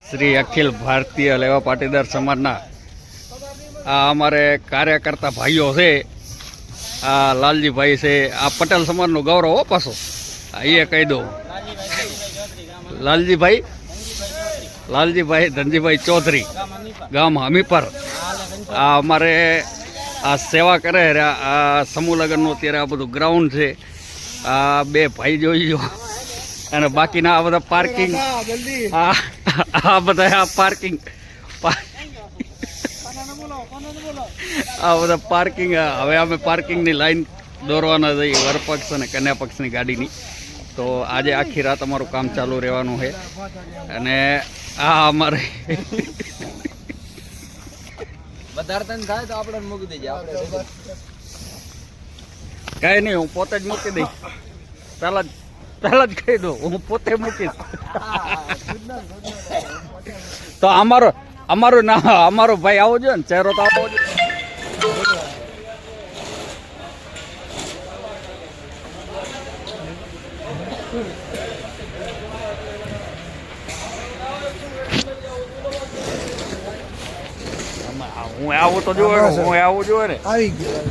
શ્રી અખિલ ભારતીય લેવા પાટીદાર સમાજના આ અમારે કાર્યકર્તા ભાઈઓ છે. આ લાલજીભાઈ છે. આ પટેલ સમાજનું ગૌરવ હો પાછો એ કહી દઉં. લાલજીભાઈ ધનજીભાઈ ચૌધરી, ગામ હમીપર. આ અમારે આ સેવા કરે. આ સમૂહ લગ્નનું અત્યારે આ બધું ગ્રાઉન્ડ છે. આ બે ભાઈ જોઈ લો. અને બાકીના આ બધા પાર્કિંગ, આ બધા આ પાર્કિંગ, આ બધા પાર્કિંગ. હવે અમે પાર્કિંગની લાઈન દોરવાના જઈએ, વરપક્ષ અને કન્યા પક્ષની ગાડીની. તો આજે આખી રાત અમારું કામ ચાલુ રહેવાનું છે. અને આ અમારે કઈ નહીં, હું પોતે જ મૂકી દઈશ. પહેલા જ કહી દઉં, હું પોતે મૂકીશ. તો અમારું ના, અમારો ભાઈ આવો જોઈએ ને, ચહેરો તો આવો જોઈએ. હું આવું તો જોવે, હું આવું જોઈએ ને. આવી ગયું.